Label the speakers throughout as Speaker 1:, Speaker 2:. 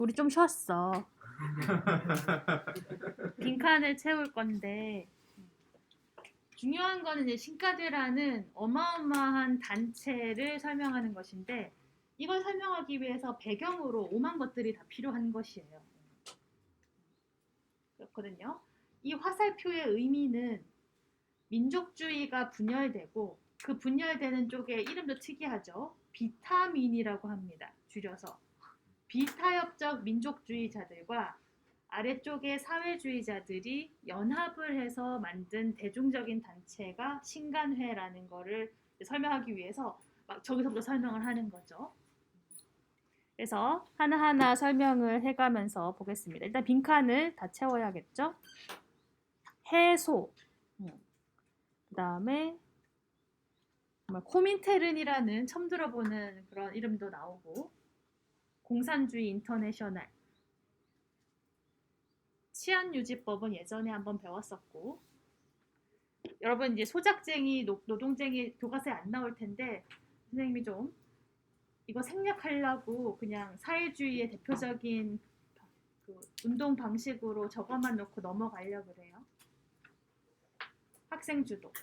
Speaker 1: 우리 좀 쉬었어. 빈칸을 채울 건데 중요한 거는 이제 신카드라는 어마어마한 단체를 설명하는 것인데 이걸 설명하기 위해서 배경으로 오만 것들이 다 필요한 것이에요. 그렇거든요. 이 화살표의 의미는 민족주의가 분열되고 그 분열되는 쪽의 이름도 특이하죠. 비타민이라고 합니다. 줄여서. 비타협적 민족주의자들과 아래쪽의 사회주의자들이 연합을 해서 만든 대중적인 단체가 신간회라는 거를 설명하기 위해서 막 저기서부터 설명을 하는 거죠. 그래서 하나하나 설명을 해가면서 보겠습니다. 일단 빈칸을 다 채워야겠죠. 해소, 그 다음에 코민테른이라는 처음 들어보는 그런 이름도 나오고 공산주의 인터내셔널, 치안유지법은 예전에 한번 배웠었고 여러분 이제 소작쟁이, 노동쟁이 교과서에 안 나올 텐데 선생님이 좀 이거 생략하려고 그냥 사회주의의 대표적인 그 운동 방식으로 적어만 놓고 넘어가려고 그래요. 학생주도.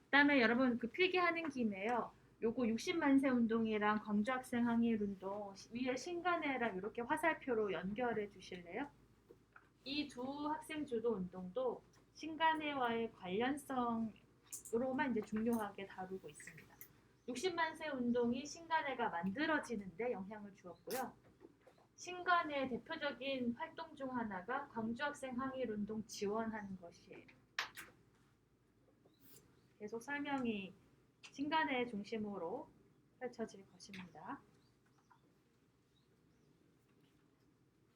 Speaker 1: 그다음에 여러분 그 필기하는 김에요. 요거 60만세 운동이랑 광주학생 항일 운동 위에 신간회랑 이렇게 화살표로 연결해 주실래요? 이 두 학생주도 운동도 신간회와의 관련성으로만 이제 중요하게 다루고 있습니다. 60만세 운동이 신간회가 만들어지는데 영향을 주었고요. 신간회의 대표적인 활동 중 하나가 광주학생 항일 운동 지원하는 것이에요. 계속 설명이 신간회 중심으로 펼쳐질 것입니다.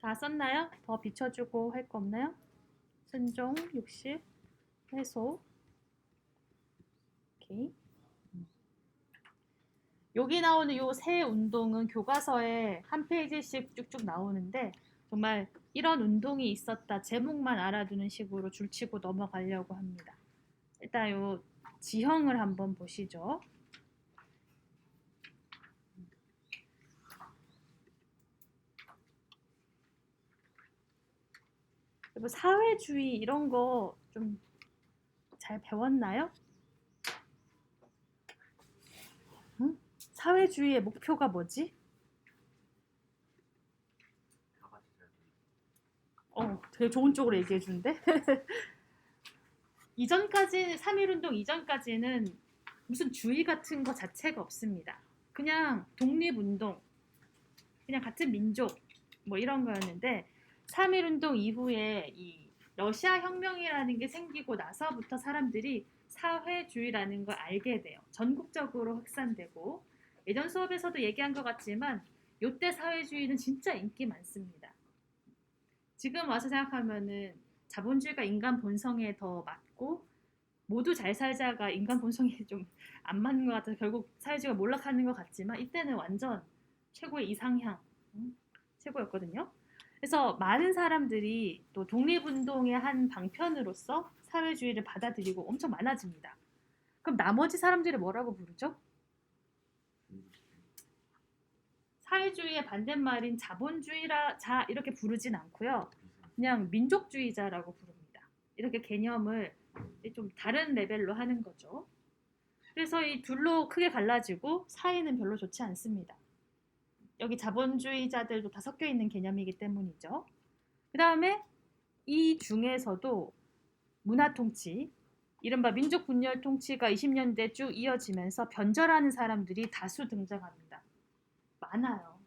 Speaker 1: 다 썼나요? 더 비춰주고 할 거 없나요? 순종, 60, 해소. 오케이. 여기 나오는 요 세 운동은 교과서에 한 페이지씩 쭉쭉 나오는데 정말 이런 운동이 있었다 제목만 알아두는 식으로 줄치고 넘어가려고 합니다. 일단 요 지형을 한번 보시죠. 사회주의 이런 거 좀 잘 배웠나요? 응? 사회주의의 목표가 뭐지? 되게 좋은 쪽으로 얘기해 주는데? 이전까지 3.1운동 이전까지는 무슨 주의 같은 거 자체가 없습니다. 그냥 독립운동, 그냥 같은 민족 뭐 이런 거였는데 3.1운동 이후에 이 러시아 혁명이라는 게 생기고 나서부터 사람들이 사회주의라는 걸 알게 돼요. 전국적으로 확산되고 예전 수업에서도 얘기한 것 같지만 이때 사회주의는 진짜 인기 많습니다. 지금 와서 생각하면은 자본주의가 인간 본성에 더 맞고 모두 잘 살자가 인간 본성이 좀 안 맞는 것 같아서 결국 사회주의가 몰락하는 것 같지만 이때는 완전 최고의 이상향 최고였거든요. 그래서 많은 사람들이 또 독립운동의 한 방편으로서 사회주의를 받아들이고 엄청 많아집니다. 그럼 나머지 사람들이 뭐라고 부르죠? 사회주의의 반대말인 자본주의자 이렇게 부르진 않고요. 그냥 민족주의자라고 부릅니다. 이렇게 개념을 좀 다른 레벨로 하는 거죠. 그래서 이 둘로 크게 갈라지고 사이는 별로 좋지 않습니다. 여기 자본주의자들도 다 섞여 있는 개념이기 때문이죠. 그 다음에 이 중에서도 문화통치, 이른바 민족분열 통치가 20년대 쭉 이어지면서 변절하는 사람들이 다수 등장합니다. 많아요.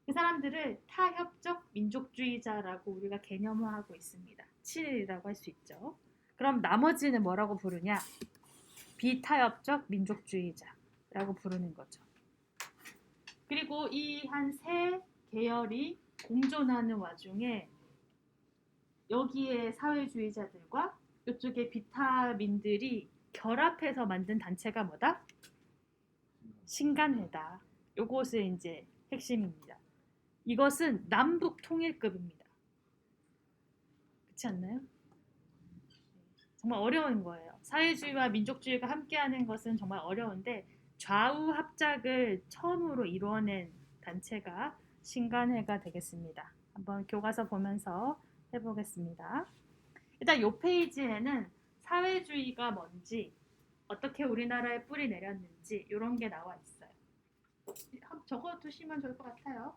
Speaker 1: 그 사람들을 타협적 민족주의자라고 우리가 개념화하고 있습니다. 7이라고 할 수 있죠. 그럼 나머지는 뭐라고 부르냐? 비타협적 민족주의자라고 부르는 거죠. 그리고 이 한 세 계열이 공존하는 와중에 여기에 사회주의자들과 이쪽에 비타민들이 결합해서 만든 단체가 뭐다? 신간회다. 요것이 이제 핵심입니다. 이것은 남북 통일급입니다. 그렇지 않나요? 정말 어려운 거예요. 사회주의와 민족주의가 함께하는 것은 정말 어려운데 좌우 합작을 처음으로 이루어낸 단체가 신간회가 되겠습니다. 한번 교과서 보면서 해보겠습니다. 일단 이 페이지에는 사회주의가 뭔지, 어떻게 우리나라에 뿌리 내렸는지 이런 게 나와 있어요. 적어두시면 좋을 것 같아요.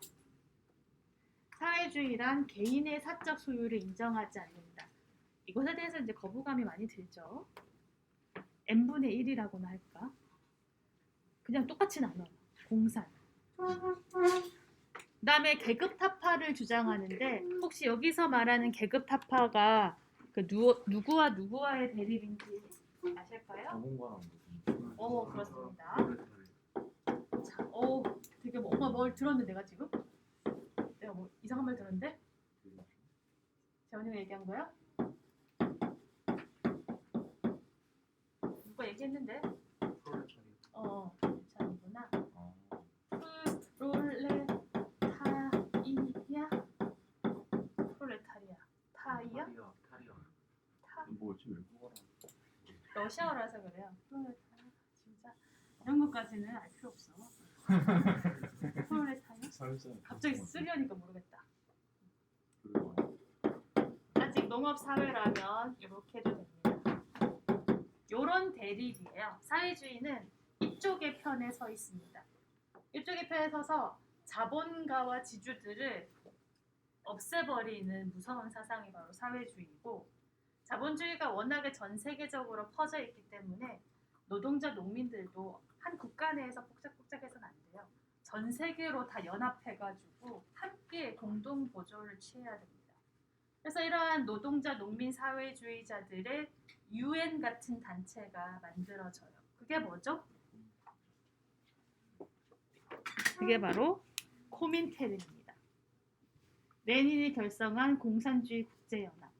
Speaker 1: 사회주의란 개인의 사적 소유를 인정하지 않는다. 이것에 대해서 이제 거부감이 많이 들죠. n분의 1이라고나 할까? 그냥 똑같이 나눠. 공산. 그 다음에 계급타파를 주장하는데 혹시 여기서 말하는 계급타파가 그 누구와 누구와의 대립인지 아실까요? 그렇습니다. 자, 되게 뭔가 뭘 들었는데 내가 지금? 내가 뭐 이상한 말 들었는데? 재원이가 얘기한 거야? 누가 얘기했는데? 괜찮구나. 프롤레타리아. 타이야?
Speaker 2: 뭐지 외국어라.
Speaker 1: 러시아어라서 그래요. 프롤레타리아. 진짜 이런 것까지는 알 필요 없어. 프롤레타리아? 갑자기 쓰려니까 모르겠다. 아직 농업 사회라면 이렇게 해도 됩니다. 요런 대립이에요. 사회주의는 이쪽의 편에 서 있습니다. 이쪽의 편에 서서 자본가와 지주들을 없애버리는 무서운 사상이 바로 사회주의고, 자본주의가 워낙에 전 세계적으로 퍼져 있기 때문에 노동자 농민들도 한 국가 내에서 복작복작해서는 안 돼요. 전 세계로 다 연합해가지고 함께 공동 보조를 취해야 됩니다. 그래서 이러한 노동자 농민 사회주의자들의 UN 같은 단체가 만들어져요. 그게 뭐죠? 그게 바로 코민테른입니다. 레닌이 결성한 공산주의 국제연합.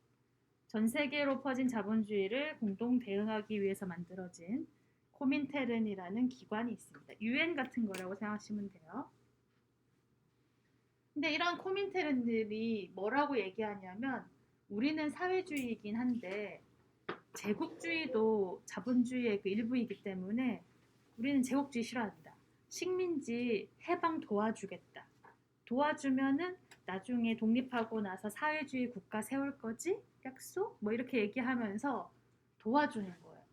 Speaker 1: 전 세계로 퍼진 자본주의를 공동 대응하기 위해서 만들어진 코민테른이라는 기관이 있습니다. UN 같은 거라고 생각하시면 돼요. 근데 이런 코민테른들이 뭐라고 얘기하냐면, 우리는 사회주의이긴 한데 제국주의도 자본주의의 그 일부이기 때문에 우리는 제국주의 싫어한다. 식민지 해방 도와주겠다. 도와주면은 나중에 독립하고 나서 사회주의 국가 세울 거지? 약속? 뭐 이렇게 얘기하면서 도와주는 거예요.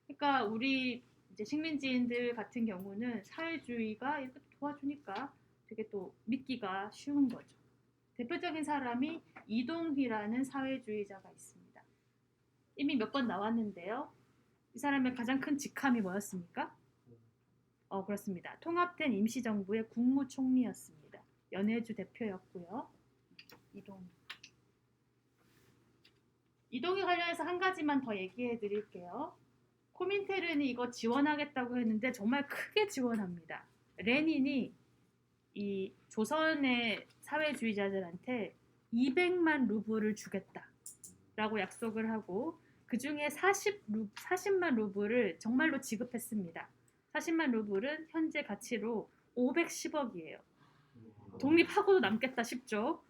Speaker 1: 그러니까 우리 이제 식민지인들 같은 경우는 사회주의가 이렇게 도와주니까 되게 또 믿기가 쉬운 거죠. 대표적인 사람이 이동휘라는 사회주의자가 있습니다. 이미 몇 번 나왔는데요. 이 사람의 가장 큰 직함이 뭐였습니까? 그렇습니다. 통합된 임시정부의 국무총리였습니다. 연해주 대표였고요. 이동휘 관련해서 한 가지만 더 얘기해 드릴게요. 코민테른이 이거 지원하겠다고 했는데 정말 크게 지원합니다. 레닌이 이 조선의 사회주의자들한테 200만 루블을 주겠다라고 약속을 하고, 그 중에 40만 루블을 정말로 지급했습니다. 40만 루블은 현재 가치로 510억이에요. 독립하고도 남겠다 싶죠?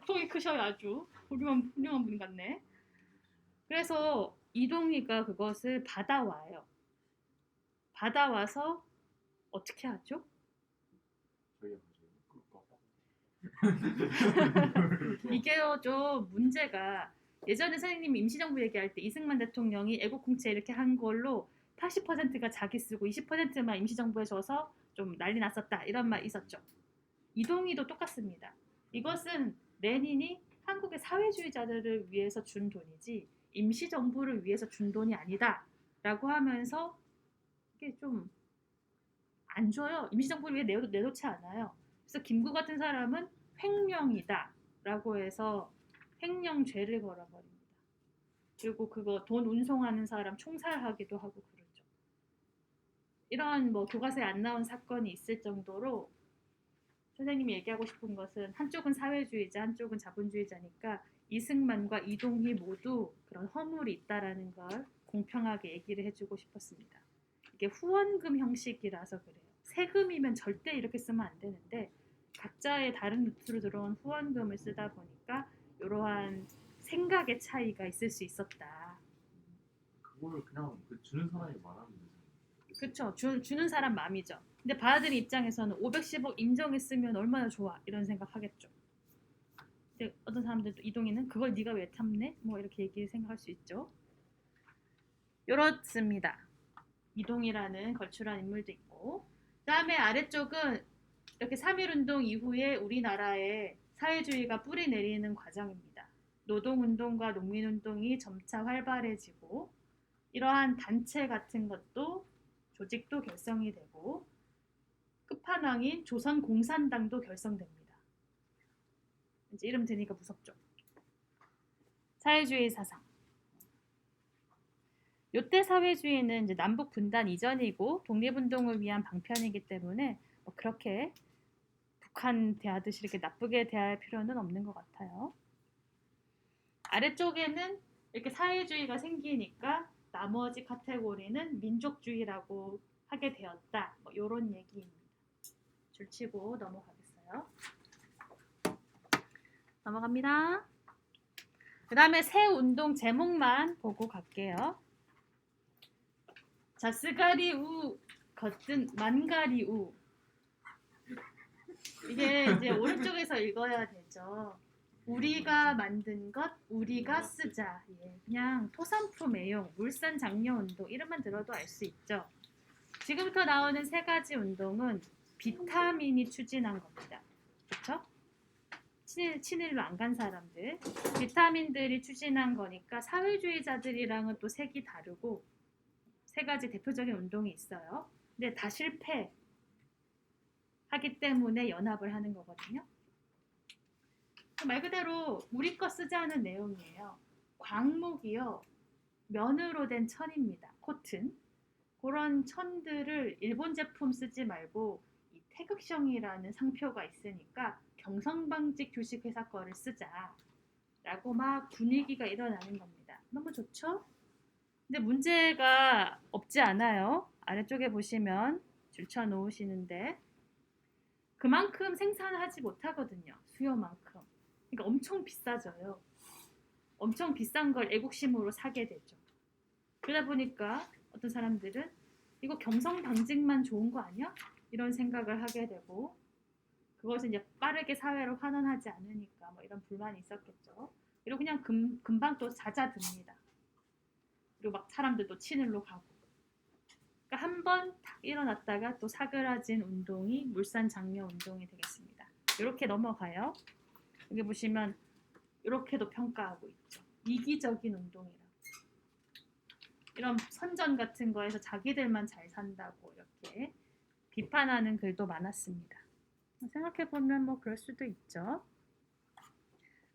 Speaker 1: 통이 크셔요. 아주 훌륭한 분 같네. 그래서 이동희가 그것을 받아와요. 받아와서 어떻게 하죠? 이게요 좀 문제가, 예전에 선생님이 임시정부 얘기할 때 이승만 대통령이 애국공채 이렇게 한 걸로 80%가 자기 쓰고 20%만 임시정부에 줘서 좀 난리 났었다 이런 말 있었죠. 이동희도 똑같습니다. 이것은 레닌이 한국의 사회주의자들을 위해서 준 돈이지 임시정부를 위해서 준 돈이 아니다 라고 하면서 이게 좀 안 줘요. 임시정부를 위해 내놓지 않아요. 그래서 김구 같은 사람은 횡령이다 라고 해서 횡령죄를 걸어버립니다. 그리고 그거 돈 운송하는 사람 총살하기도 하고 그러죠. 이런 뭐 교과서에 안 나온 사건이 있을 정도로, 선생님이 얘기하고 싶은 것은 한쪽은 사회주의자, 한쪽은 자본주의자니까 이승만과 이동희 모두 그런 허물이 있다라는 걸 공평하게 얘기를 해주고 싶었습니다. 이게 후원금 형식이라서 그래요. 세금이면 절대 이렇게 쓰면 안 되는데 각자의 다른 루트로 들어온 후원금을 쓰다 보니까 이러한 생각의 차이가 있을 수 있었다.
Speaker 2: 그거를 그냥 주는 사람이 말하면 되잖아요.
Speaker 1: 그쵸. 주는 사람 마음이죠. 근데 받아들인 입장에서는 510억 인정했으면 얼마나 좋아 이런 생각하겠죠. 근데 어떤 사람들도 이동희는 그걸 네가 왜 탐내? 뭐 이렇게 생각할 수 있죠. 이렇습니다. 이동희라는 걸출한 인물도 있고, 그다음에 아래쪽은 이렇게 3.1운동 이후에 우리나라에 사회주의가 뿌리 내리는 과정입니다. 노동운동과 농민운동이 점차 활발해지고 이러한 단체 같은 것도 조직도 결성이 되고 끝판왕인 조선공산당도 결성됩니다. 이제 이름 드니까 무섭죠. 사회주의 사상. 요때 사회주의는 이제 남북 분단 이전이고 독립운동을 위한 방편이기 때문에 뭐 그렇게 북한 대하듯이 이렇게 나쁘게 대할 필요는 없는 것 같아요. 아래쪽에는 이렇게 사회주의가 생기니까 나머지 카테고리는 민족주의라고 하게 되었다. 뭐 이런 얘기입니다. 줄치고 넘어가겠어요. 넘어갑니다. 그 다음에 새 운동 제목만 보고 갈게요. 자스가리우 겉은 만가리우. 이게 이제 오른쪽에서 읽어야 되죠. 우리가 만든 것, 우리가 쓰자. 예, 그냥 토산품 애용, 물산 장려 운동 이름만 들어도 알 수 있죠. 지금부터 나오는 세 가지 운동은 비타민이 추진한 겁니다. 그렇죠? 친일로 안 간 사람들, 비타민들이 추진한 거니까 사회주의자들이랑은 또 색이 다르고 세 가지 대표적인 운동이 있어요. 근데 다 실패하기 때문에 연합을 하는 거거든요. 말 그대로 우리 거 쓰자는 내용이에요. 광목이요. 면으로 된 천입니다. 코튼. 그런 천들을 일본 제품 쓰지 말고 이 태극성이라는 상표가 있으니까 경성방직 주식회사 거를 쓰자. 라고 막 분위기가 일어나는 겁니다. 너무 좋죠? 근데 문제가 없지 않아요. 아래쪽에 보시면 줄쳐 놓으시는데 그만큼 생산하지 못하거든요. 수요만큼. 그러니까 엄청 비싸져요. 엄청 비싼 걸 애국심으로 사게 되죠. 그러다 보니까 어떤 사람들은 이거 경성방직만 좋은 거 아니야? 이런 생각을 하게 되고 그것은 이제 빠르게 사회로 환원하지 않으니까 뭐 이런 불만이 있었겠죠. 그리고 그냥 금방 또 잦아듭니다. 그리고 막 사람들도 친일로 가고. 그러니까 한번 탁 일어났다가 또 사그라진 운동이 물산 장려 운동이 되겠습니다. 이렇게 넘어가요. 여기 보시면 이렇게도 평가하고 있죠. 이기적인 운동이라고. 이런 선전 같은 거에서 자기들만 잘 산다고 이렇게 비판하는 글도 많았습니다. 생각해보면 뭐 그럴 수도 있죠.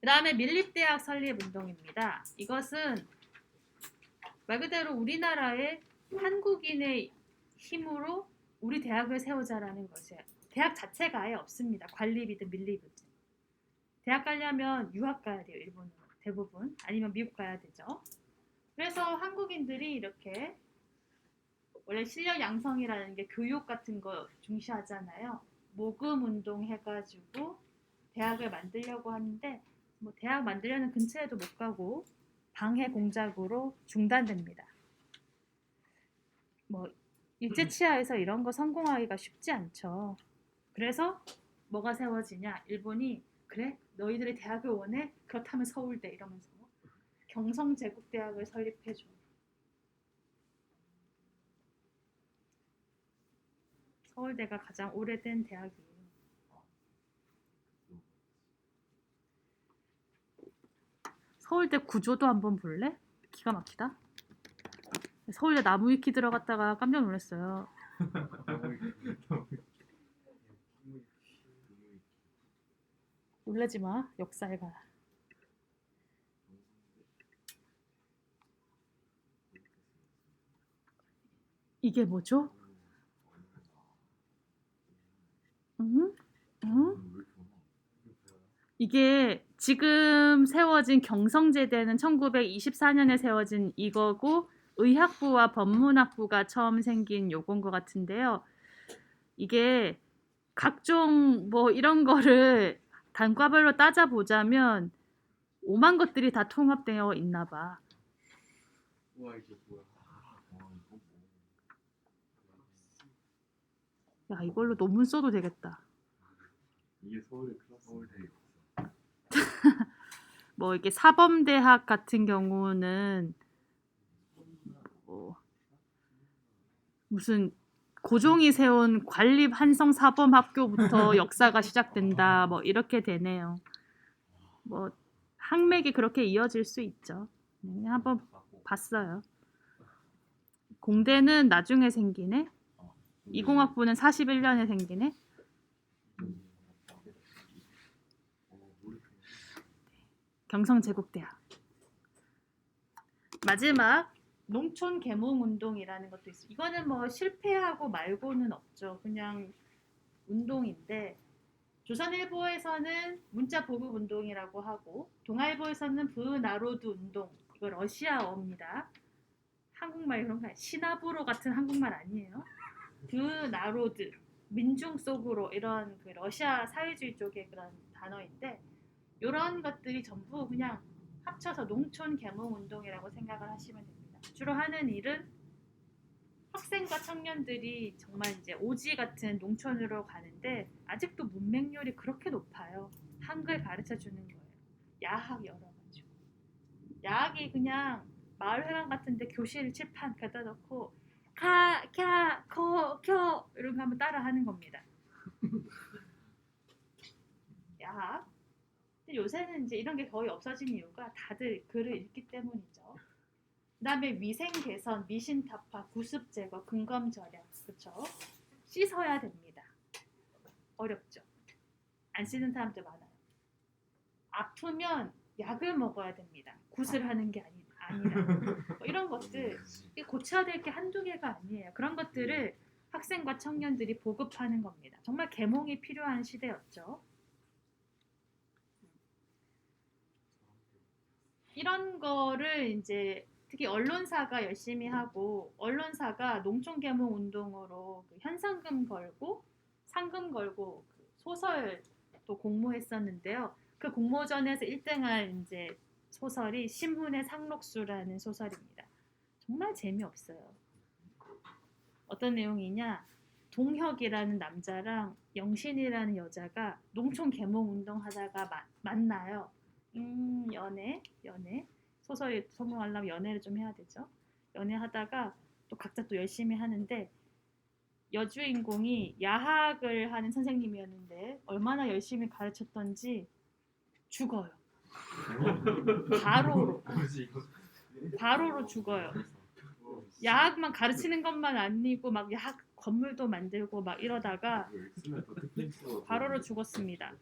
Speaker 1: 그 다음에 밀립대학 설립 운동입니다. 이것은 말 그대로 우리나라의 한국인의 힘으로 우리 대학을 세우자라는 것이에요. 대학 자체가 아예 없습니다. 관립이든 밀립이든. 대학 가려면 유학 가야 돼요. 일본은 대부분. 아니면 미국 가야 되죠. 그래서 한국인들이 이렇게 원래 실력 양성이라는 게 교육 같은 거 중시하잖아요. 모금 운동 해가지고 대학을 만들려고 하는데 뭐 대학 만들려는 근처에도 못 가고 방해 공작으로 중단됩니다. 뭐 일제치하에서 이런 거 성공하기가 쉽지 않죠. 그래서 뭐가 세워지냐? 일본이 그래? 너희들이 대학을 원해? 그렇다면 서울대 이러면서 경성제국대학을 설립해줘. 서울대가 가장 오래된 대학이에요. 서울대 구조도 한번 볼래? 기가 막히다. 서울대 나무위키 들어갔다가 깜짝 놀랐어요. 놀라지 마. 역사에 가. 이게 뭐죠? 이게 지금 세워진 경성제대는 1924년에 세워진 이거고 의학부와 법문학부가 처음 생긴 요건 것 같은데요. 이게 각종 뭐 이런 거를 단과별로 따져보자면 오만 것들이 다 통합되어 있나 봐.
Speaker 2: 와 이게 뭐야?
Speaker 1: 야, 이걸로 논문 써도 되겠다.
Speaker 2: 이게 서울대 클래스. 서울대.
Speaker 1: 뭐 이게 사범대학 같은 경우는 뭐 무슨 고종이 세운 관립 한성 사범학교부터 역사가 시작된다. 뭐 이렇게 되네요. 뭐 학맥이 그렇게 이어질 수 있죠. 한번 봤어요. 공대는 나중에 생기네. 이공학부는 41년에 생기네. 경성제국대학. 마지막 농촌 계몽 운동이라는 것도 있어요. 이거는 뭐 실패하고 말고는 없죠. 그냥 운동인데 조선일보에서는 문자 보급 운동이라고 하고 동아일보에서는 브나로드 운동. 이거 러시아어입니다. 한국말 이런 거 시나브로 같은 한국말 아니에요. 브나로드 민중 속으로 이런 그 러시아 사회주의 쪽의 그런 단어인데 이런 것들이 전부 그냥 합쳐서 농촌 계몽 운동이라고 생각을 하시면 됩니다. 주로 하는 일은 학생과 청년들이 정말 이제 오지 같은 농촌으로 가는데 아직도 문맹률이 그렇게 높아요. 한글 가르쳐 주는 거예요. 야학 열어가지고 야학이 그냥 마을회관 같은데 교실 칠판 갖다 놓고 카, 캬, 코, 켜 이런 거 한번 따라 하는 겁니다. 야학. 근데 요새는 이제 이런 게 거의 없어진 이유가 다들 글을 읽기 때문이죠. 그다음에 위생 개선, 미신 타파, 구습 제거, 근검 절약, 그렇죠? 씻어야 됩니다. 어렵죠. 안 씻는 사람들 많아요. 아프면 약을 먹어야 됩니다. 굿을 하는 게 아니라 뭐 이런 것들 고쳐야 될 게 한두 개가 아니에요. 그런 것들을 학생과 청년들이 보급하는 겁니다. 정말 계몽이 필요한 시대였죠. 이런 거를 이제 특히 언론사가 열심히 하고 언론사가 농촌 계몽 운동으로 그 현상금 걸고 상금 걸고 그 소설도 공모했었는데요. 그 공모전에서 1등한 이제 소설이 신문의 상록수라는 소설입니다. 정말 재미없어요. 어떤 내용이냐? 동혁이라는 남자랑 영신이라는 여자가 농촌 계몽 운동하다가 만나요. 연애 소설이 성공하려면 연애를 좀 해야 되죠. 연애하다가 또 각자 또 열심히 하는데 여주인공이 야학을 하는 선생님이었는데 얼마나 열심히 가르쳤던지 죽어요. 바로로 죽어요. 야학만 가르치는 것만 아니고 막 야학 건물도 만들고 막 이러다가 바로로 죽었습니다.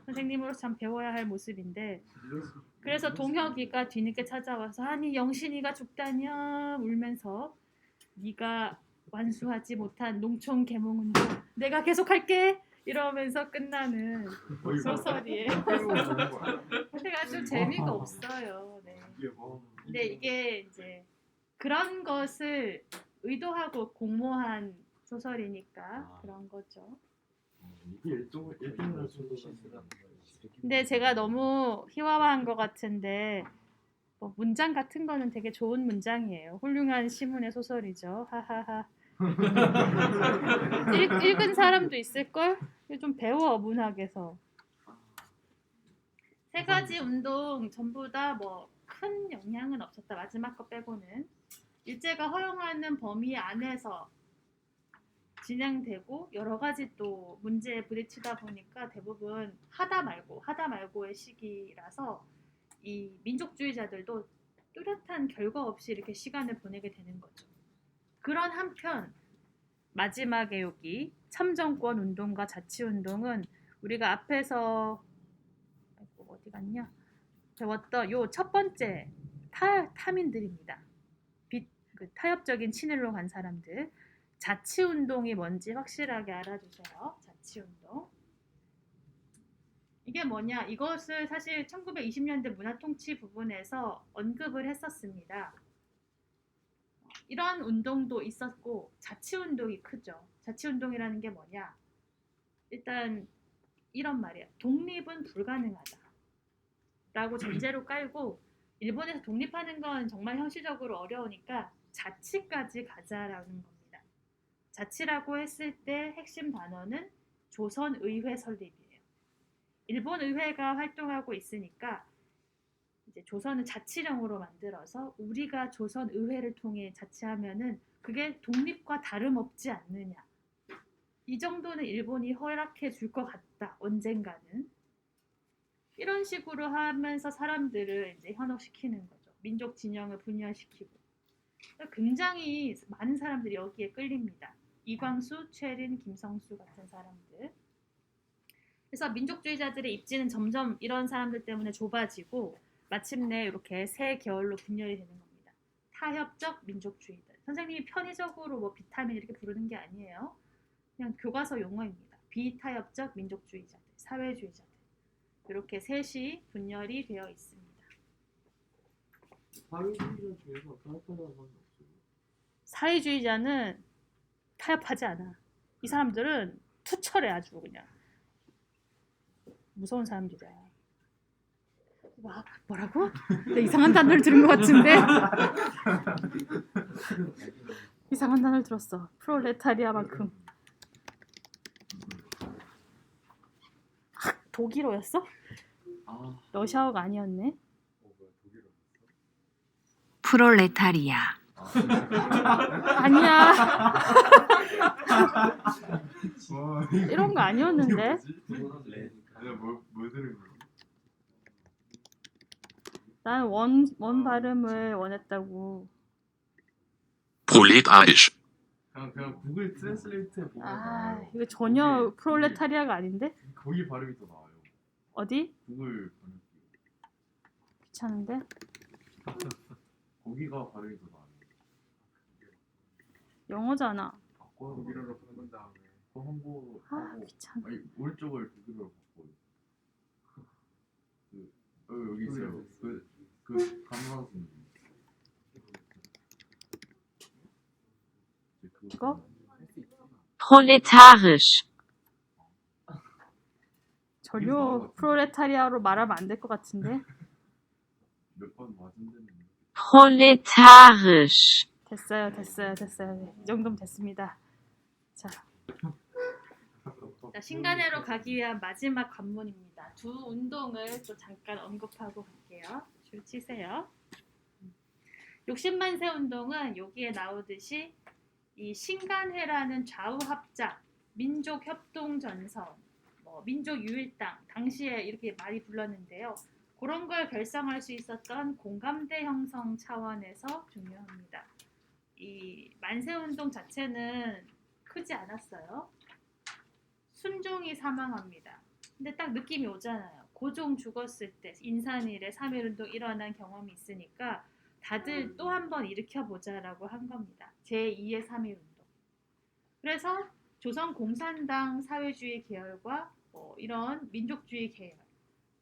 Speaker 1: 선생님으로서 참 배워야 할 모습인데 그래서 동혁이가 뒤늦게 찾아와서 아니 영신이가 죽다냐 울면서 네가 완수하지 못한 농촌 계몽운동 내가 계속할게 이러면서 끝나는 소설이에요. 제가 좀 재미가 없어요. 네. 근데 이게 이제 그런 것을 의도하고 공모한 소설이니까 그런 거죠.
Speaker 2: 이게 일종의
Speaker 1: 근데 제가 너무 희화화한 것 같은데 뭐 문장 같은 거는 되게 좋은 문장이에요. 훌륭한 시문의 소설이죠. 하하하. 읽은 사람도 있을걸? 좀 배워 문학에서. 세 가지 운동 전부 다 뭐 큰 영향은 없었다. 마지막 거 빼고는. 일제가 허용하는 범위 안에서 진행되고 여러 가지 또 문제에 부딪히다 보니까 대부분 하다 말고의 시기라서 이 민족주의자들도 뚜렷한 결과 없이 이렇게 시간을 보내게 되는 거죠. 그런 한편 마지막에 여기 참정권 운동과 자치운동은 우리가 앞에서 어디 갔냐 배웠던 요 첫 번째 타민들입니다. 그 타협적인 친일로 간 사람들. 자치운동이 뭔지 확실하게 알아주세요. 자치운동. 이게 뭐냐? 이것을 사실 1920년대 문화통치 부분에서 언급을 했었습니다. 이런 운동도 있었고 자치운동이 크죠. 자치운동이라는 게 뭐냐? 일단 이런 말이에요. 독립은 불가능하다. 라고 전제로 깔고 일본에서 독립하는 건 정말 현실적으로 어려우니까 자치까지 가자라는 겁니다. 자치라고 했을 때 핵심 단어는 조선의회 설립이에요. 일본 의회가 활동하고 있으니까 이제 조선을 자치령으로 만들어서 우리가 조선의회를 통해 자치하면은 그게 독립과 다름없지 않느냐. 이 정도는 일본이 허락해 줄 것 같다. 언젠가는. 이런 식으로 하면서 사람들을 이제 현혹시키는 거죠. 민족 진영을 분열시키고. 굉장히 많은 사람들이 여기에 끌립니다. 이광수, 최린, 김성수 같은 사람들. 그래서 민족주의자들의 입지는 점점 이런 사람들 때문에 좁아지고 마침내 이렇게 세 계열로 분열이 되는 겁니다. 타협적 민족주의들. 선생님이 편의적으로 뭐 비타민 이렇게 부르는 게 아니에요. 그냥 교과서 용어입니다. 비타협적 민족주의자들, 사회주의자들. 이렇게 셋이 분열이 되어 있습니다.
Speaker 2: 사회주의자 중에서 타협하는 사람이 없어요.
Speaker 1: 사회주의자는 타협하지 않아. 이 사람들은 투철해 아주 그냥. 무서운 사람들이야. 와, 뭐라고? 내가 이상한 단어를 들은 것 같은데? 이상한 단어를 들었어. 프롤레타리아만큼. 독일어였어?
Speaker 2: 아,
Speaker 1: 러시아어가 아니었네.
Speaker 2: 뭐야 독일어.
Speaker 3: 프롤레타리아.
Speaker 1: 아니야.
Speaker 2: 와,
Speaker 1: 이런 거 아니었는데.
Speaker 2: 내가 뭐 들은 거야?
Speaker 1: 난 원 발음을 원했다고.
Speaker 4: Proletarisch.
Speaker 2: 그냥 구글 트랜슬레이트에 보면 나와요.
Speaker 1: 이거 전혀 프롤레타리아가 아닌데?
Speaker 2: 거기 발음이 더 나와요.
Speaker 1: 어디?
Speaker 2: 구글 번역기.
Speaker 1: 귀찮은데?
Speaker 2: 거기가 발음이 더 나와요.
Speaker 1: 영어잖아.
Speaker 2: 바꿔 독일어로 바꾼 다음에 또 홍보하고
Speaker 1: 귀찮아.
Speaker 2: 아니 오른쪽을 독일어로 바꿔요. 여기 있어요. 그 감사선.
Speaker 1: 이거?
Speaker 3: Proletarisch.
Speaker 1: 전혀 프롤레타리아로 말하면 안 될 것 같은데?
Speaker 2: 몇 번 맞은 데는
Speaker 3: Proletarisch.
Speaker 1: 됐어요. 네, 이 정도면 됐습니다. 자, 신간회로 가기 위한 마지막 관문입니다. 두 운동을 또 잠깐 언급하고 갈게요. 줄 치세요. 60만세 운동은 여기에 나오듯이 이 신간회라는 좌우합작, 민족협동전선, 민족유일당 당시에 이렇게 많이 불렀는데요. 그런 걸 결성할 수 있었던 공감대 형성 차원에서 중요합니다. 이 만세운동 자체는 크지 않았어요. 순종이 사망합니다. 근데 딱 느낌이 오잖아요. 고종 죽었을 때 인산일에 3.1운동 일어난 경험이 있으니까 다들 또 한 번 일으켜보자라고 한 겁니다. 제2의 3.1운동. 그래서 조선공산당 사회주의 계열과 이런 민족주의 계열,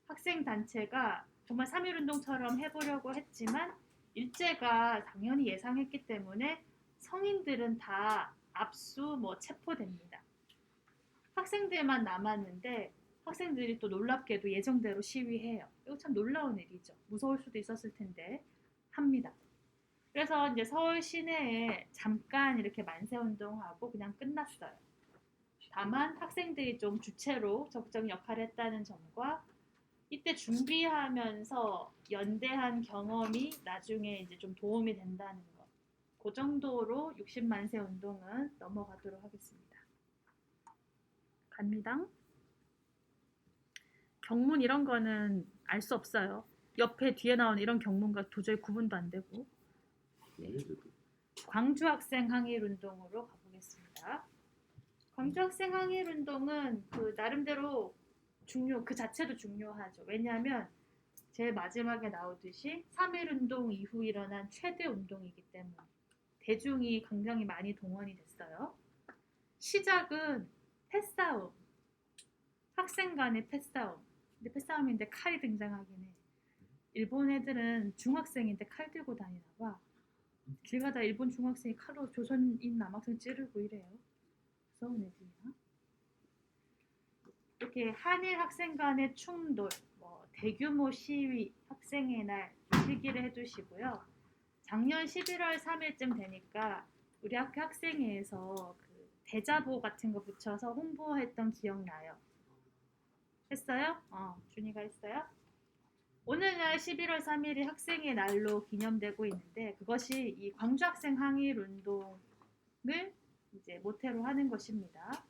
Speaker 1: 학생단체가 정말 3.1운동처럼 해보려고 했지만 일제가 당연히 예상했기 때문에 성인들은 다 압수, 체포됩니다. 학생들만 남았는데 학생들이 또 놀랍게도 예정대로 시위해요. 이거 참 놀라운 일이죠. 무서울 수도 있었을 텐데 합니다. 그래서 이제 서울 시내에 잠깐 이렇게 만세운동하고 그냥 끝났어요. 다만 학생들이 좀 주체로 적극 역할을 했다는 점과 이때 준비하면서 연대한 경험이 나중에 이제 좀 도움이 된다는 것. 그 정도로 60만세 운동은 넘어가도록 하겠습니다. 갑니다. 경문 이런 거는 알 수 없어요. 옆에 뒤에 나오는 이런 경문과 도저히 구분도 안 되고. 네. 광주 학생 항일 운동으로 가보겠습니다. 광주 학생 항일 운동은 그 나름대로 그 자체도 중요하죠. 왜냐하면 제일 마지막에 나오듯이 3.1운동 이후 일어난 최대 운동이기 때문에 대중이 굉장히 많이 동원이 됐어요. 시작은 패싸움, 학생 간의 패싸움. 근데 패싸움인데 칼이 등장하긴 해. 일본 애들은 중학생인데 칼 들고 다니나 봐. 길 가다 일본 중학생이 칼로 조선인 남학생 찌르고 이래요. 무서운 애들이야. 이렇게 한일 학생 간의 충돌, 대규모 시위, 학생의 날 필기를 해두시고요. 작년 11월 3일쯤 되니까 우리 학교 학생회에서 그 대자보 같은 거 붙여서 홍보했던 기억 나요. 했어요? 준이가 했어요? 오늘날 11월 3일이 학생의 날로 기념되고 있는데 그것이 이 광주 학생 항일 운동을 이제 모태로 하는 것입니다.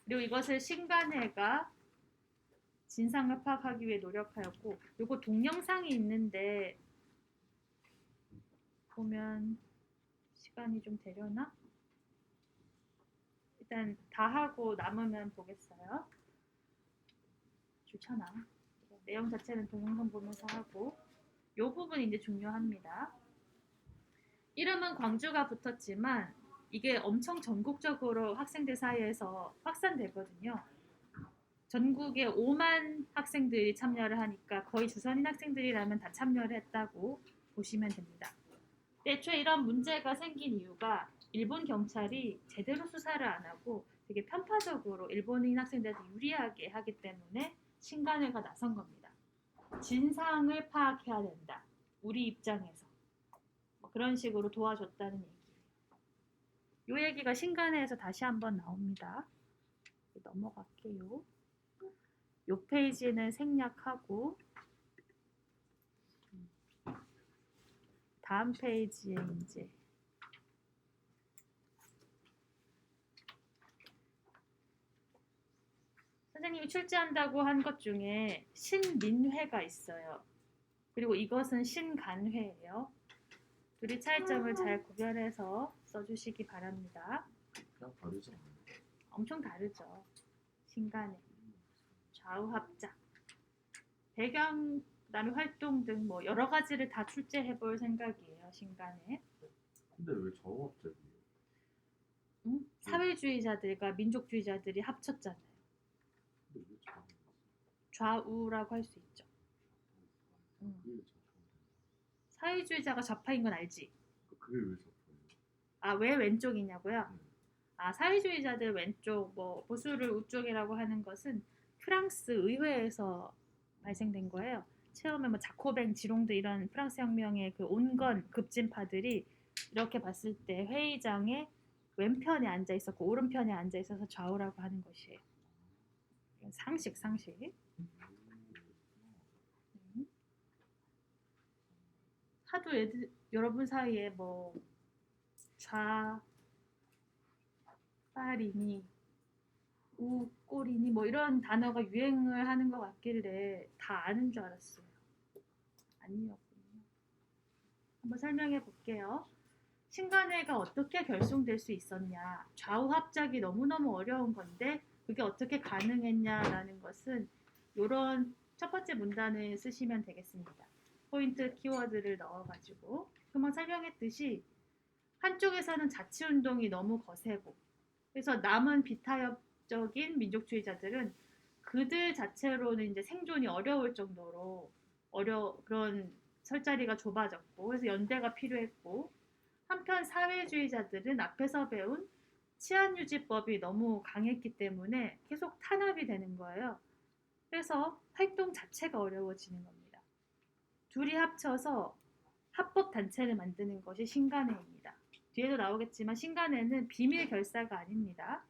Speaker 1: 그리고 이것을 신간회가 진상을 파악하기 위해 노력하였고, 요거 동영상이 있는데 보면 시간이 좀 되려나? 일단 다 하고 남으면 보겠어요. 좋잖아. 내용 자체는 동영상 보면서 하고, 요 부분이 이제 중요합니다. 이름은 광주가 붙었지만 이게 엄청 전국적으로 학생들 사이에서 확산되거든요. 전국에 5만 학생들이 참여를 하니까 거의 주선인 학생들이라면 다 참여를 했다고 보시면 됩니다. 애초에 이런 문제가 생긴 이유가 일본 경찰이 제대로 수사를 안 하고 되게 편파적으로 일본인 학생들한테 유리하게 하기 때문에 신간회가 나선 겁니다. 진상을 파악해야 된다. 우리 입장에서. 그런 식으로 도와줬다는 얘기예요. 이 얘기가 신간회에서 다시 한번 나옵니다. 넘어갈게요. 이 페이지는 생략하고 다음 페이지에 이제 선생님이 출제한다고 한 것 중에 신민회가 있어요. 그리고 이것은 신간회예요. 둘이 차이점을 잘 구별해서 써주시기 바랍니다.
Speaker 2: 그냥 다르지 않아요?
Speaker 1: 엄청 다르죠. 신간회, 좌우 합작, 배경, 그다음에 활동 등 뭐 여러 가지를 다 출제해 볼 생각이에요. 신간회.
Speaker 2: 근데 왜 저업적이에요?
Speaker 1: 사회주의자들과 민족주의자들이 합쳤잖아요.
Speaker 2: 근데 왜 저업?
Speaker 1: 좌우라고 할 수 있죠.
Speaker 2: 그게 왜 저업?
Speaker 1: 사회주의자가 좌파인 건 알지?
Speaker 2: 그게 왜 저업이에요?
Speaker 1: 아, 왜 왼쪽이냐고요?
Speaker 2: 네.
Speaker 1: 아, 사회주의자들 왼쪽, 뭐 보수를 우쪽이라고 하는 것은 프랑스 의회에서 발생된 거예요. 처음에 뭐 자코뱅, 지롱드 이런 프랑스 혁명의 그 온건 급진파들이 이렇게 봤을 때 회의장에 왼편에 앉아 있었고 오른편에 앉아 있어서 좌우라고 하는 것이에요. 상식. 하도 여러분 사이에 뭐 좌빨이니 우꼴이니 뭐 이런 단어가 유행을 하는 것 같길래 다 아는 줄 알았어요. 아니었군요. 한번 설명해 볼게요. 신간회가 어떻게 결성될 수 있었냐. 좌우 합작이 너무너무 어려운 건데 그게 어떻게 가능했냐라는 것은 이런 첫 번째 문단을 쓰시면 되겠습니다. 포인트 키워드를 넣어가지고 금방 설명했듯이 한쪽에서는 자치운동이 너무 거세고 그래서 남은 비타협적인 민족주의자들은 그들 자체로는 이제 생존이 어려울 정도로 그런 설자리가 좁아졌고 그래서 연대가 필요했고 한편 사회주의자들은 앞에서 배운 치안유지법이 너무 강했기 때문에 계속 탄압이 되는 거예요. 그래서 활동 자체가 어려워지는 겁니다. 둘이 합쳐서 합법단체를 만드는 것이 신간회입니다. 뒤에도 나오겠지만 신간회는 비밀 결사가 아닙니다.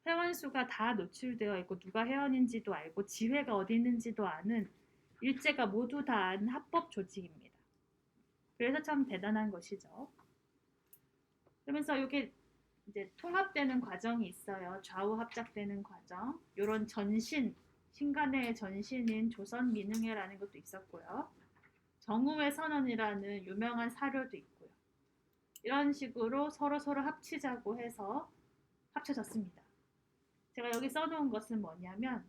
Speaker 1: 회원 수가 다 노출되어 있고 누가 회원인지도 알고 지회가 어디 있는지도 아는 일제가 모두 다 아는 합법 조직입니다. 그래서 참 대단한 것이죠. 그러면서 이게 이제 통합되는 과정이 있어요. 좌우 합작되는 과정. 이런 신간회의 전신인 조선민흥회라는 것도 있었고요. 정우회 선언이라는 유명한 사료도 있고요. 이런 식으로 서로 합치자고 해서 합쳐졌습니다. 제가 여기 써놓은 것은 뭐냐면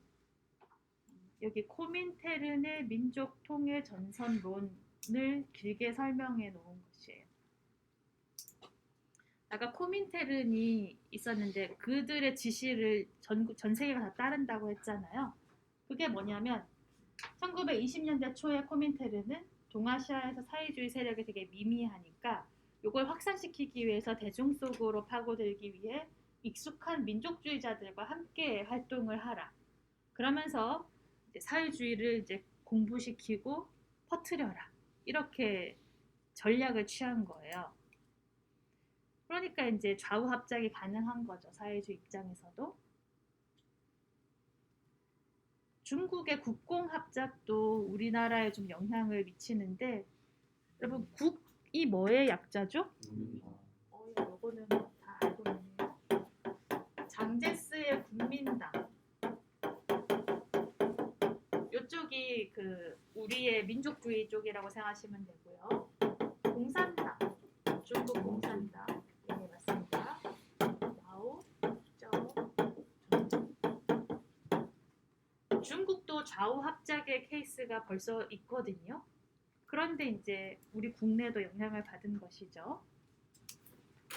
Speaker 1: 여기 코민테른의 민족 통일 전선론을 길게 설명해 놓은 것이에요. 아까 코민테른이 있었는데 그들의 지시를 전 세계가 다 따른다고 했잖아요. 그게 뭐냐면 1920년대 초에 코민테른은 동아시아에서 사회주의 세력이 되게 미미하니까 이걸 확산시키기 위해서 대중 속으로 파고들기 위해 익숙한 민족주의자들과 함께 활동을 하라. 그러면서 이제 사회주의를 이제 공부시키고 퍼뜨려라. 이렇게 전략을 취한 거예요. 그러니까 이제 좌우 합작이 가능한 거죠. 사회주의 입장에서도. 중국의 국공 합작도 우리나라에 좀 영향을 미치는데 여러분 국이 뭐의 약자죠? 요거는 다 알고 있네요. 장제스의 국민당. 이쪽이 그 우리의 민족주의 쪽이라고 생각하시면 되고요. 공산당, 중국 공산당. 네, 맞습니다. 마오, 중국도 좌우 합작의 케이스가 벌써 있거든요. 그런데 이제 우리 국내도 영향을 받은 것이죠.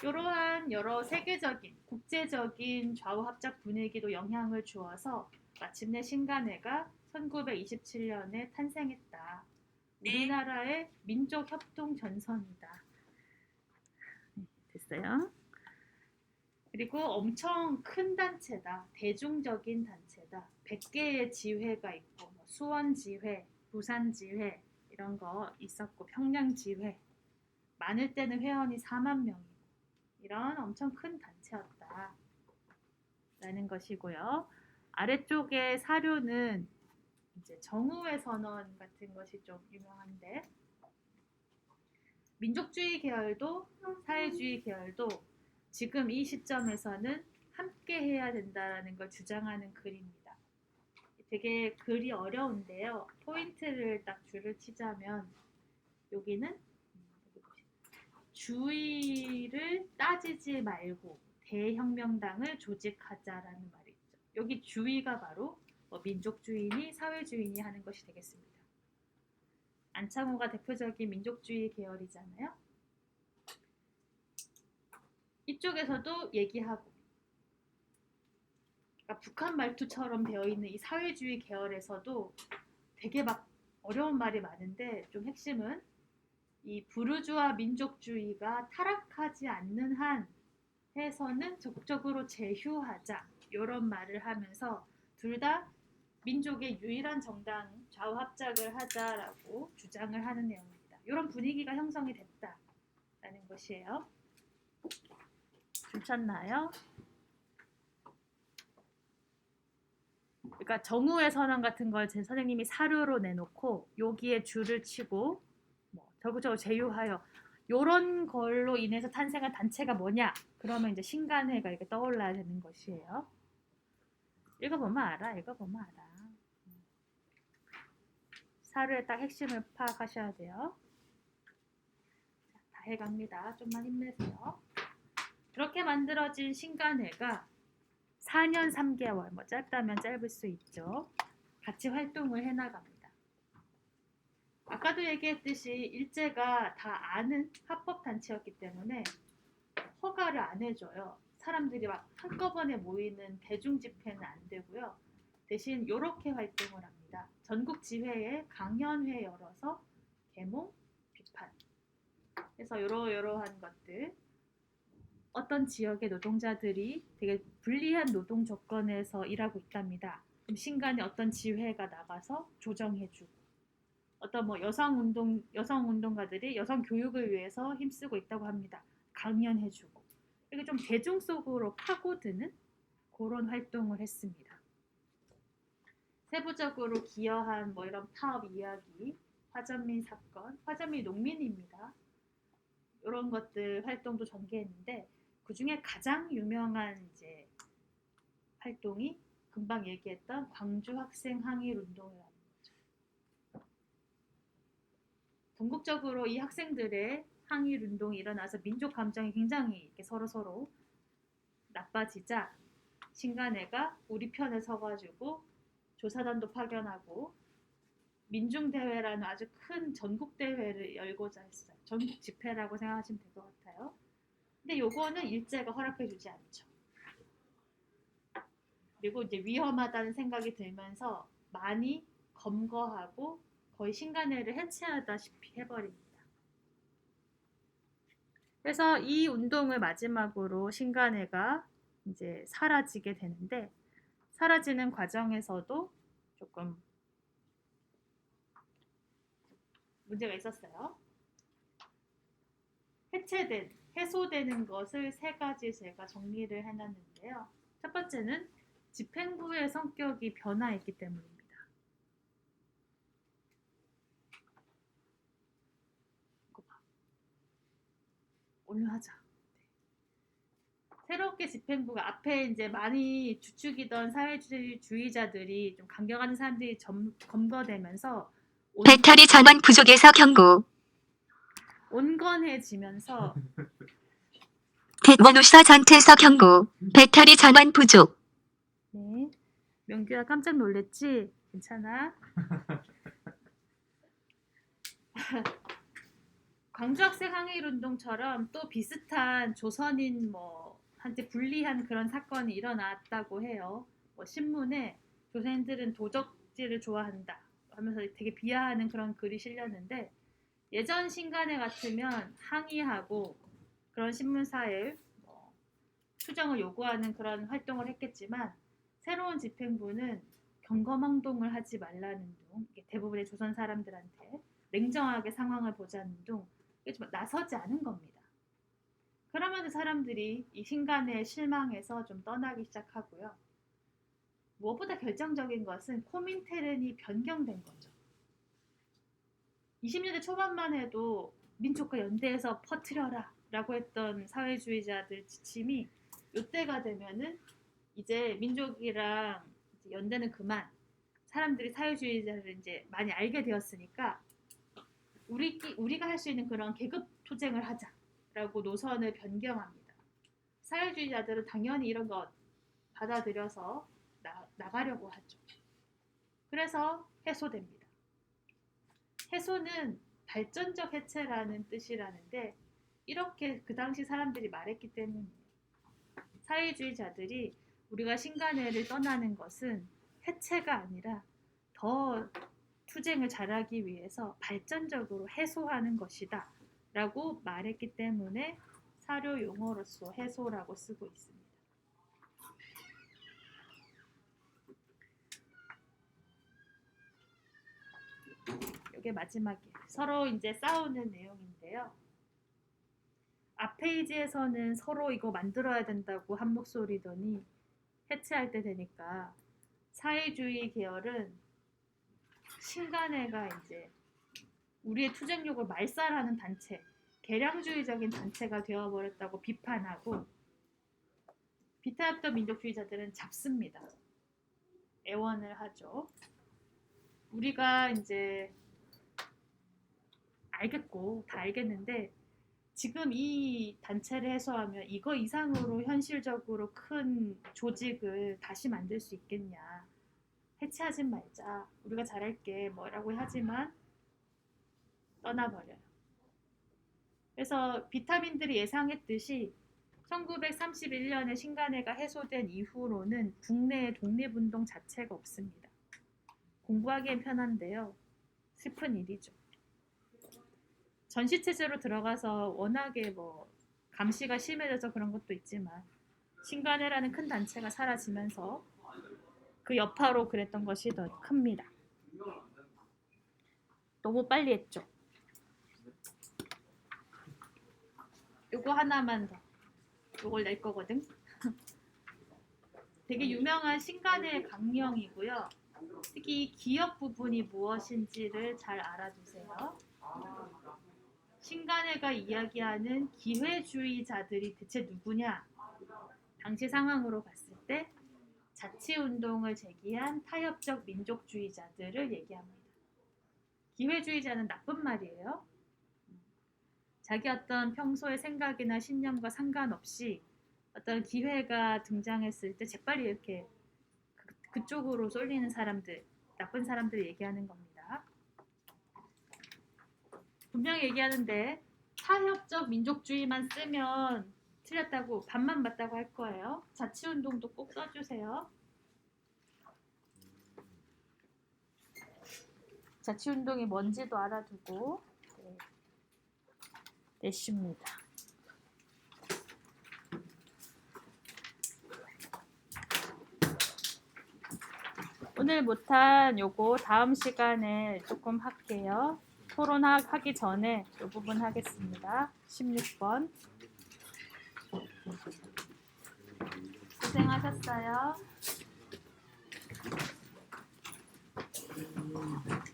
Speaker 1: 이러한 여러 세계적인, 국제적인 좌우 합작 분위기도 영향을 주어서 마침내 신간회가 1927년에 탄생했다. 우리나라의 민족협동 전선이다. 됐어요. 그리고 엄청 큰 단체다. 대중적인 단체다. 100개의 지회가 있고 수원지회, 부산지회 이런 거 있었고 평양지회 많을 때는 회원이 4만 명이고 이런 엄청 큰 단체였다 라는 것이고요. 아래쪽의 사료는 이제 정우회 선언 같은 것이 좀 유명한데 민족주의 계열도 사회주의 계열도 지금 이 시점에서는 함께 해야 된다는 걸 주장하는 글입니다. 되게 글이 어려운데요. 포인트를 딱 줄을 치자면 여기는 주의를 따지지 말고 대혁명당을 조직하자라는 말이 있죠. 여기 주의가 바로 민족주의니 사회주의니 하는 것이 되겠습니다. 안창호가 대표적인 민족주의 계열이잖아요. 이쪽에서도 얘기하고 그러니까 북한 말투처럼 되어 있는 이 사회주의 계열에서도 되게 막 어려운 말이 많은데 좀 핵심은 이 부르주아 민족주의가 타락하지 않는 한 해서는 적극적으로 제휴하자 이런 말을 하면서 둘 다 민족의 유일한 정당 좌우 합작을 하자라고 주장을 하는 내용입니다. 이런 분위기가 형성이 됐다라는 것이에요. 괜찮나요? 그러니까 정우회 선언 같은 걸 제 선생님이 사료로 내놓고 여기에 줄을 치고 적극적으로 제휴하여 이런 걸로 인해서 탄생한 단체가 뭐냐? 그러면 이제 신간회가 이렇게 떠올라야 되는 것이에요. 읽어보면 알아. 사료의 딱 핵심을 파악하셔야 돼요. 자, 다 해갑니다. 좀만 힘내세요. 그렇게 만들어진 신간회가 4년 3개월, 짧다면 짧을 수 있죠. 같이 활동을 해나갑니다. 아까도 얘기했듯이 일제가 다 아는 합법단체였기 때문에 허가를 안 해줘요. 사람들이 막 한꺼번에 모이는 대중집회는 안 되고요. 대신 이렇게 활동을 합니다. 전국 지회에 강연회 열어서 계몽, 비판. 그래서 이러한 것들. 어떤 지역의 노동자들이 되게 불리한 노동 조건에서 일하고 있답니다. 그럼 신간에 어떤 지회가 나가서 조정해주고, 어떤 여성 운동가들이 여성 교육을 위해서 힘쓰고 있다고 합니다. 강연해주고, 이게 좀 대중 속으로 파고드는 그런 활동을 했습니다. 세부적으로 기여한 이런 파업 이야기, 화전민 사건, 화전민 농민입니다. 이런 것들 활동도 전개했는데 그 중에 가장 유명한 이제 활동이 금방 얘기했던 광주 학생 항일 운동이라는 거죠. 전국적으로 이 학생들의 항일 운동이 일어나서 민족 감정이 굉장히 이렇게 서로 나빠지자 신간회가 우리 편에 서가지고 조사단도 파견하고 민중대회라는 아주 큰 전국대회를 열고자 했어요. 전국 집회라고 생각하시면 될 것 같아요. 근데 요거는 일제가 허락해주지 않죠. 그리고 이제 위험하다는 생각이 들면서 많이 검거하고 거의 신간회를 해체하다시피 해버립니다. 그래서 이 운동을 마지막으로 신간회가 이제 사라지게 되는데 사라지는 과정에서도 조금 문제가 있었어요. 해체된 해소되는 것을 세 가지 제가 정리를 해놨는데요. 첫 번째는 집행부의 성격이 변화했기 때문입니다. 이거 봐. 올려하자. 새롭게 집행부가 앞에 이제 많이 주축이던 사회주의자들이 좀 강경하는 사람들이 검거되면서
Speaker 3: 배터리 전원 부족에서 경고.
Speaker 1: 온건해지면서
Speaker 3: 원우서 전투에서 경고. 배터리 전원 부족.
Speaker 1: 네. 명규야 깜짝 놀랬지? 괜찮아. 광주학생 항일 운동처럼 또 비슷한 조선인 한테 불리한 그런 사건이 일어났다고 해요. 신문에 조선인들은 도적질을 좋아한다 하면서 되게 비하하는 그런 글이 실렸는데 예전 신간에 같으면 항의하고 그런 신문사에 수정을 요구하는 그런 활동을 했겠지만 새로운 집행부는 경거망동을 하지 말라는 둥 대부분의 조선 사람들한테 냉정하게 상황을 보자는 둥 나서지 않은 겁니다. 그러면서 사람들이 이 신간에 실망해서 좀 떠나기 시작하고요. 무엇보다 결정적인 것은 코민테른이 변경된 거죠. 20년대 초반만 해도 민족과 연대해서 퍼뜨려라 라고 했던 사회주의자들 지침이 이때가 되면은 이제 민족이랑 연대는 그만 사람들이 사회주의자를 이제 많이 알게 되었으니까 우리가 할 수 있는 그런 계급 투쟁을 하자라고 노선을 변경합니다. 사회주의자들은 당연히 이런 거 받아들여서 나가려고 하죠. 그래서 해소됩니다. 해소는 발전적 해체라는 뜻이라는데 이렇게 그 당시 사람들이 말했기 때문이에요. 사회주의자들이 우리가 신간회를 떠나는 것은 해체가 아니라 더 투쟁을 잘하기 위해서 발전적으로 해소하는 것이다 라고 말했기 때문에 사료 용어로서 해소라고 쓰고 있습니다. 이게 마지막이에요. 서로 이제 싸우는 내용인데요. 앞 페이지에서는 서로 이거 만들어야 된다고 한 목소리더니 해체할 때 되니까 사회주의 계열은 신간회가 이제 우리의 투쟁력을 말살하는 단체, 개량주의적인 단체가 되어버렸다고 비판하고 비타협도 민족주의자들은 잡습니다. 애원을 하죠. 우리가 이제 알겠고 다 알겠는데 지금 이 단체를 해소하면 이거 이상으로 현실적으로 큰 조직을 다시 만들 수 있겠냐. 해체하지 말자. 우리가 잘할게. 뭐라고 하지만 떠나버려요. 그래서 비타민들이 예상했듯이 1931년에 신간회가 해소된 이후로는 국내에 독립운동 자체가 없습니다. 공부하기엔 편한데요. 슬픈 일이죠. 전시체제로 들어가서 워낙에 감시가 심해져서 그런 것도 있지만 신간회라는 큰 단체가 사라지면서 그 여파로 그랬던 것이 더 큽니다. 너무 빨리 했죠. 요거 하나만 더. 요걸 낼 거거든. 되게 유명한 신간회 강령이고요. 특히 기역 부분이 무엇인지를 잘 알아두세요. 신간회가 이야기하는 기회주의자들이 대체 누구냐? 당시 상황으로 봤을 때 자치운동을 제기한 타협적 민족주의자들을 얘기합니다. 기회주의자는 나쁜 말이에요. 자기 어떤 평소의 생각이나 신념과 상관없이 어떤 기회가 등장했을 때 재빨리 이렇게 그쪽으로 쏠리는 사람들, 나쁜 사람들을 얘기하는 겁니다. 분명히 얘기하는데 타협적 민족주의만 쓰면 틀렸다고 반만 맞다고 할 거예요. 자치운동도 꼭 써주세요. 자치운동이 뭔지도 알아두고 내쉽니다. 오늘 못한 요거 다음 시간에 조금 할게요. 토론하기 전에 이 부분 하겠습니다. 16번. 고생하셨어요.